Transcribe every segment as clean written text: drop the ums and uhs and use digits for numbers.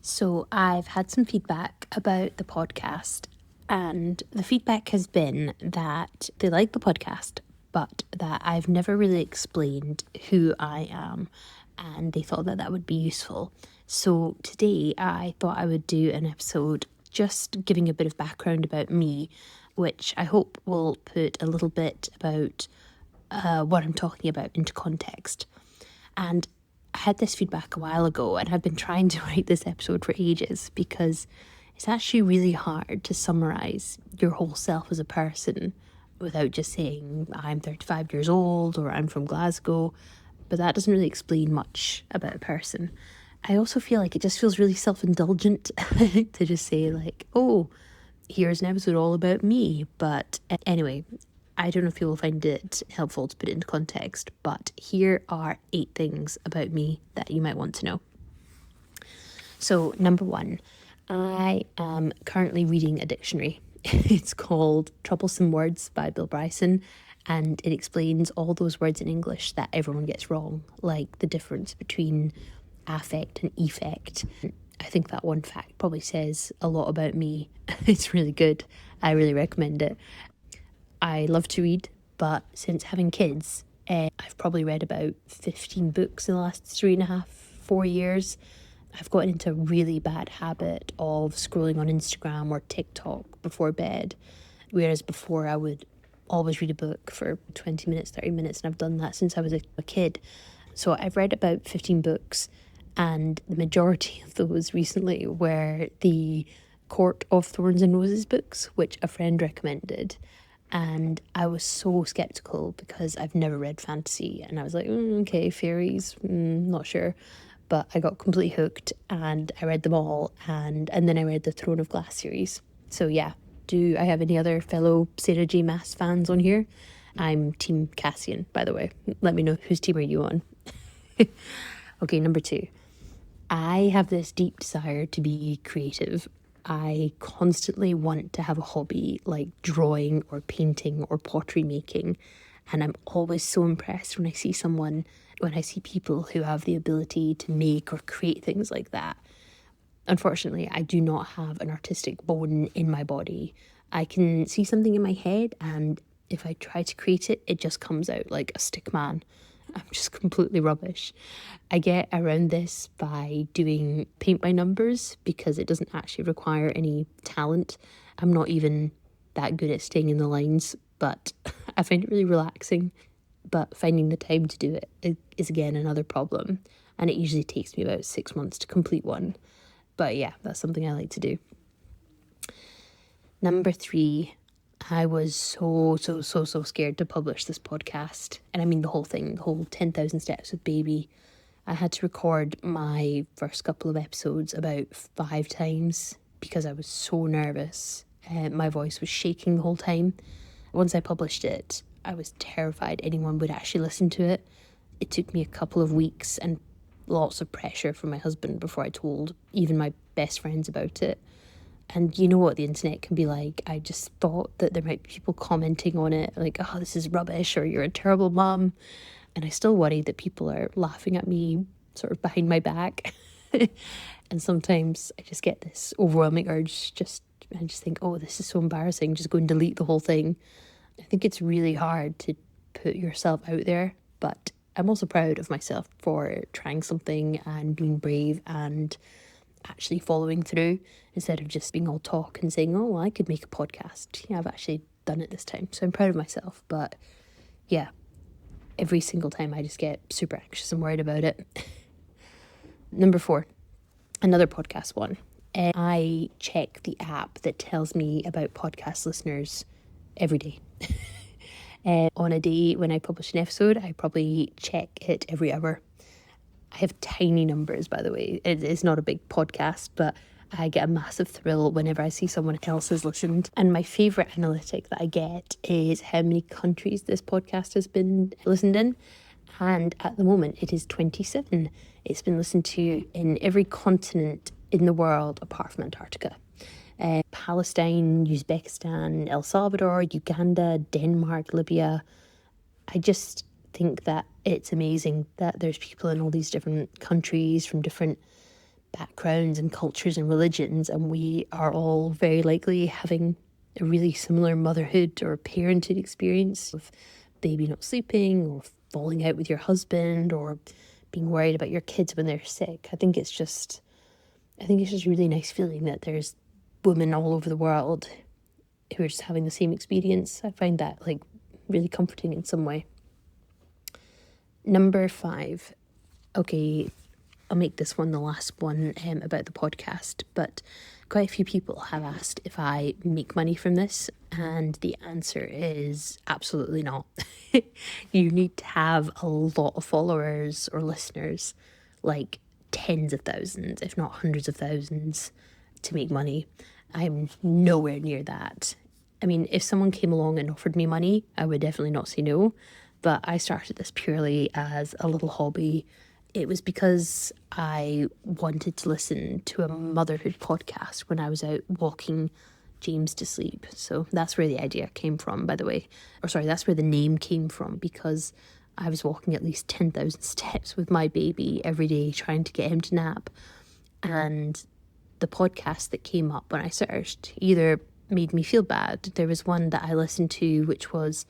So I've had some feedback about the podcast, and the feedback has been that they like the podcast, but that I've never really explained who I am, and they thought that that would be useful. So today I thought I would do an episode just giving a bit of background about me, which I hope will put a little bit about what I'm talking about into context. And I had this feedback a while ago, and I've been trying to write this episode for ages because it's actually really hard to summarize your whole self as a person without just saying I'm 35 years old or I'm from Glasgow, but that doesn't really explain much about a person. I also feel like it just feels really self-indulgent to just say like, oh, here's an episode all about me. But anyway, I don't know if you will find it helpful to put it into context, but here are 8 things about me that you might want to know. So, number 1, I am currently reading a dictionary. It's called Troublesome Words by Bill Bryson, and it explains all those words in English that everyone gets wrong, like the difference between affect and effect. I think that one fact probably says a lot about me. It's really good. I really recommend it. I love to read, but since having kids, I've probably read about 15 books in the last 3.5, 4 years. I've gotten into a really bad habit of scrolling on Instagram or TikTok before bed, whereas before I would always read a book for 20 minutes, 30 minutes, and I've done that since I was a kid. So I've read about 15 books, and the majority of those recently were the Court of Thorns and Roses books, which a friend recommended. And I was so skeptical because I've never read fantasy, and I was like, okay, fairies, not sure. But I got completely hooked, and I read them all, and then I read the Throne of Glass series. So yeah, do I have any other fellow Sarah J Maas fans on here? I'm Team Cassian, by the way. Let me know, whose team are you on? Okay, number 2. I have this deep desire to be creative. I constantly want to have a hobby like drawing or painting or pottery making. And I'm always so impressed when I see people who have the ability to make or create things like that. Unfortunately, I do not have an artistic bone in my body. I can see something in my head, and if I try to create it, it just comes out like a stick man. I'm just completely rubbish. I get around this by doing paint by numbers because it doesn't actually require any talent. I'm not even that good at staying in the lines, but I find it really relaxing. But finding the time to do it is again another problem. And it usually takes me about 6 months to complete one. But yeah, that's something I like to do. Number 3, I was so scared to publish this podcast. And I mean the whole thing, the whole 10,000 Steps with Baby. I had to record my first couple of episodes about 5 times because I was so nervous. My voice was shaking the whole time. Once I published it, I was terrified anyone would actually listen to it. It took me a couple of weeks and lots of pressure from my husband before I told even my best friends about it. And you know what the internet can be like. I just thought that there might be people commenting on it, like, oh, this is rubbish, or you're a terrible mum. And I still worry that people are laughing at me sort of behind my back. And sometimes I just get this overwhelming urge, I just think, oh, this is so embarrassing, just go and delete the whole thing. I think it's really hard to put yourself out there, but I'm also proud of myself for trying something and being brave and actually following through instead of just being all talk and saying, oh, well, I could make a podcast. Yeah, I've actually done it this time. So I'm proud of myself. But yeah, every single time I just get super anxious and worried about it. Number 4, another podcast one. I check the app that tells me about podcast listeners every day. On a day when I publish an episode, I probably check it every hour. I have tiny numbers, by the way. It's not a big podcast, but I get a massive thrill whenever I see someone else has listened. And my favourite analytic that I get is how many countries this podcast has been listened in. And at the moment, it is 27. It's been listened to in every continent in the world apart from Antarctica. Palestine, Uzbekistan, El Salvador, Uganda, Denmark, Libya. I just think that it's amazing that there's people in all these different countries from different backgrounds and cultures and religions, and we are all very likely having a really similar motherhood or parenthood experience of baby not sleeping or falling out with your husband or being worried about your kids when they're sick. I think it's just a really nice feeling that there's women all over the world who are just having the same experience. I find that like really comforting in some way. Number 5. Okay, I'll make this one the last one about the podcast, but quite a few people have asked if I make money from this, and the answer is absolutely not. You need to have a lot of followers or listeners, like tens of thousands, if not hundreds of thousands, to make money. I'm nowhere near that. I mean, if someone came along and offered me money, I would definitely not say no, but I started this purely as a little hobby. It was because I wanted to listen to a motherhood podcast when I was out walking James to sleep. So that's where the idea came from, by the way. Or sorry, that's where the name came from, because I was walking at least 10,000 steps with my baby every day trying to get him to nap. And the podcast that came up when I searched either made me feel bad. There was one that I listened to which was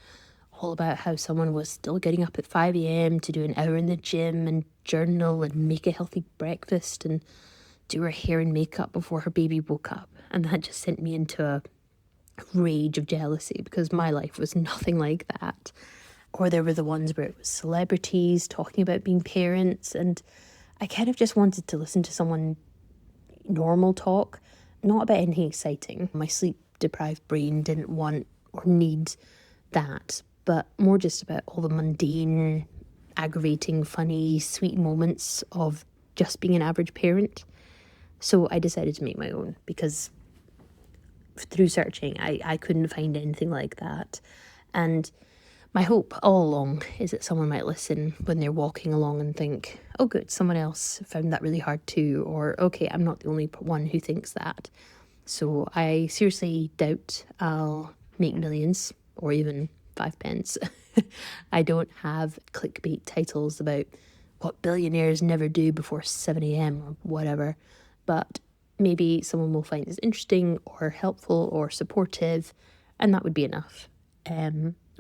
all about how someone was still getting up at 5 a.m. to do an hour in the gym and journal and make a healthy breakfast and do her hair and makeup before her baby woke up. And that just sent me into a rage of jealousy because my life was nothing like that. Or there were the ones where it was celebrities talking about being parents, and I kind of just wanted to listen to someone normal talk, not about anything exciting. My sleep-deprived brain didn't want or need that, but more just about all the mundane, aggravating, funny, sweet moments of just being an average parent. So I decided to make my own because through searching, I couldn't find anything like that. And my hope all along is that someone might listen when they're walking along and think, oh good, someone else found that really hard too, or okay, I'm not the only one who thinks that. So I seriously doubt I'll make millions or even 5 pence. I don't have clickbait titles about what billionaires never do before 7 a.m. or whatever, but maybe someone will find this interesting or helpful or supportive, and that would be enough.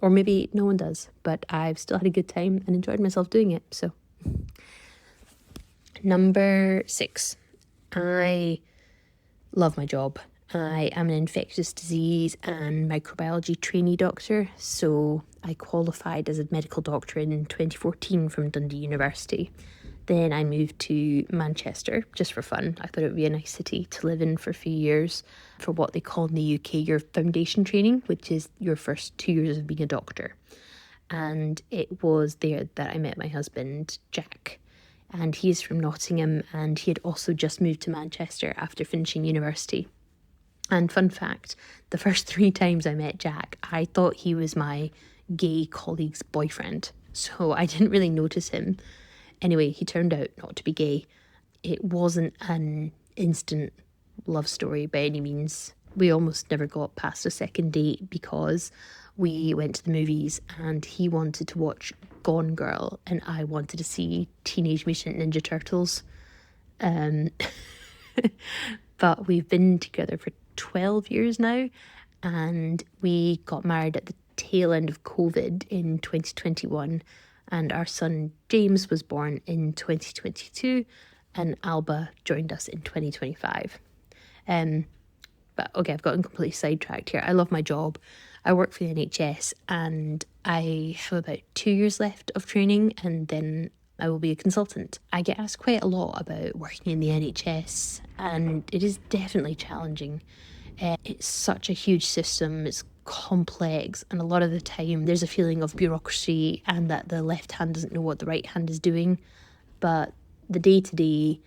Or maybe no one does, but I've still had a good time and enjoyed myself doing it. So, number 6, I love my job. I am an infectious disease and microbiology trainee doctor, so I qualified as a medical doctor in 2014 from Dundee University. Then I moved to Manchester just for fun. I thought it would be a nice city to live in for a few years for what they call in the UK your foundation training, which is your first 2 years of being a doctor. And it was there that I met my husband, Jack. And he is from Nottingham, and he had also just moved to Manchester after finishing university. And fun fact, the first 3 times I met Jack, I thought he was my gay colleague's boyfriend. So I didn't really notice him. Anyway, he turned out not to be gay. It wasn't an instant love story by any means. We almost never got past a second date because we went to the movies and he wanted to watch Gone Girl and I wanted to see Teenage Mutant Ninja Turtles. But we've been together for 12 years now, and we got married at the tail end of COVID in 2021, and our son James was born in 2022, and Alba joined us in 2025. But okay, I've gotten completely sidetracked here. I love my job. I work for the NHS, and I have about 2 years left of training, and then I will be a consultant. I get asked quite a lot about working in the NHS, and it is definitely challenging. It's such a huge system, it's complex, and a lot of the time there's a feeling of bureaucracy and that the left hand doesn't know what the right hand is doing. But the day-to-day,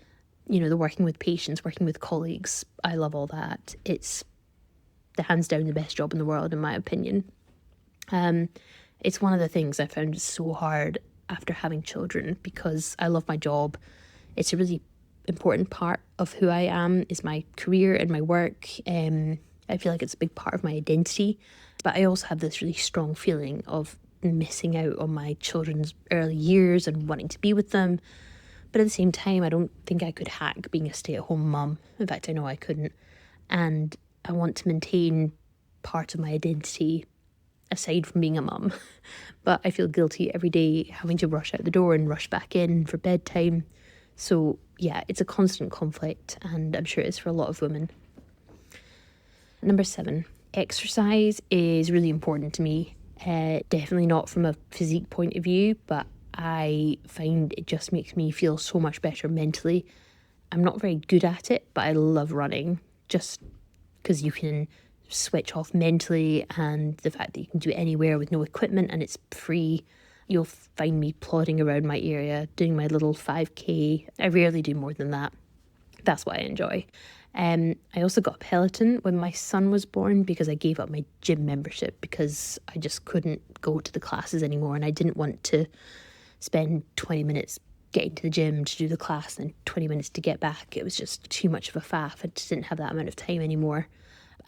the working with patients, working with colleagues, I love all that. It's the hands down the best job in the world, in my opinion. It's one of the things I found so hard after having children because I love my job. It's a really important part of who I am, is my career and my work. I feel like it's a big part of my identity, but I also have this really strong feeling of missing out on my children's early years and wanting to be with them. But at the same time, I don't think I could hack being a stay-at-home mum. In fact, I know I couldn't. And I want to maintain part of my identity aside from being a mum. But I feel guilty every day having to rush out the door and rush back in for bedtime. So yeah, it's a constant conflict, and I'm sure it is for a lot of women. Number 7, exercise is really important to me. Definitely not from a physique point of view, but I find it just makes me feel so much better mentally. I'm not very good at it, but I love running just because you can switch off mentally, and the fact that you can do it anywhere with no equipment and it's free. You'll find me plodding around my area doing my little 5k. I rarely do more than that. That's what I enjoy. I also got a Peloton when my son was born because I gave up my gym membership because I just couldn't go to the classes anymore, and I didn't want to spend 20 minutes getting to the gym to do the class and 20 minutes to get back. It was just too much of a faff. I just didn't have that amount of time anymore.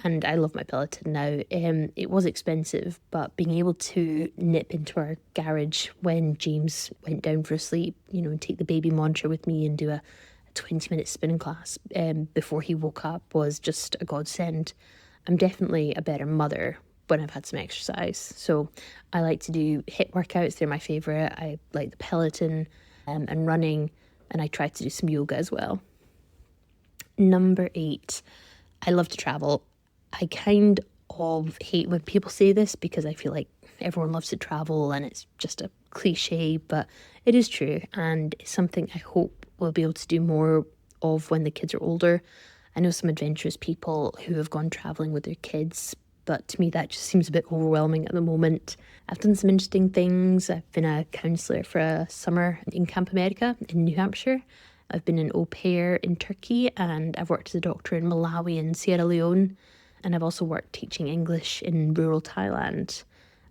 And I love my Peloton now. It was expensive, but being able to nip into our garage when James went down for a sleep, and take the baby monitor with me and do a 20-minute spinning class before he woke up was just a godsend. I'm definitely a better mother when I've had some exercise. So I like to do HIIT workouts. They're my favourite. I like the Peloton and running, and I try to do some yoga as well. Number 8, I love to travel. I kind of hate when people say this because I feel like everyone loves to travel and it's just a cliche, but it is true, and it's something I hope we'll be able to do more of when the kids are older. I know some adventurous people who have gone travelling with their kids, but to me that just seems a bit overwhelming at the moment. I've done some interesting things. I've been a counsellor for a summer in Camp America in New Hampshire. I've been an au pair in Turkey, and I've worked as a doctor in Malawi and Sierra Leone. And I've also worked teaching English in rural Thailand.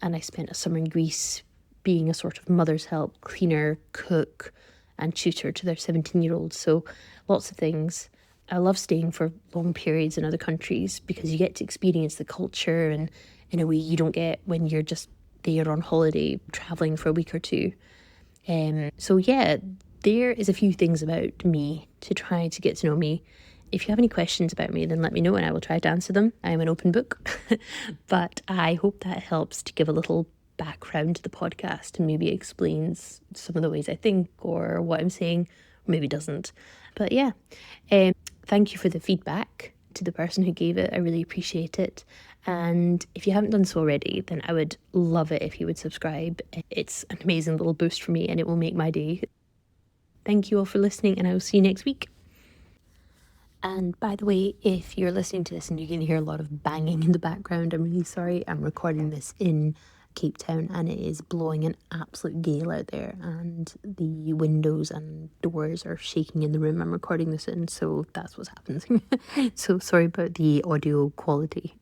And I spent a summer in Greece being a sort of mother's help, cleaner, cook, and tutor to their 17-year-olds. So lots of things. I love staying for long periods in other countries because you get to experience the culture and in a way you don't get when you're just there on holiday, travelling for a week or two. So yeah, there is a few things about me to try to get to know me. If you have any questions about me, then let me know and I will try to answer them. I'm an open book. But I hope that helps to give a little background to the podcast and maybe explains some of the ways I think or what I'm saying, or maybe doesn't. But yeah, thank you for the feedback to the person who gave it. I really appreciate it. And if you haven't done so already, then I would love it if you would subscribe. It's an amazing little boost for me and it will make my day. Thank you all for listening, and I will see you next week. And by the way, if you're listening to this and you can hear a lot of banging in the background, I'm really sorry. I'm recording this in Cape Town and it is blowing an absolute gale out there, and the windows and doors are shaking in the room I'm recording this in, so that's what's happening. So sorry about the audio quality.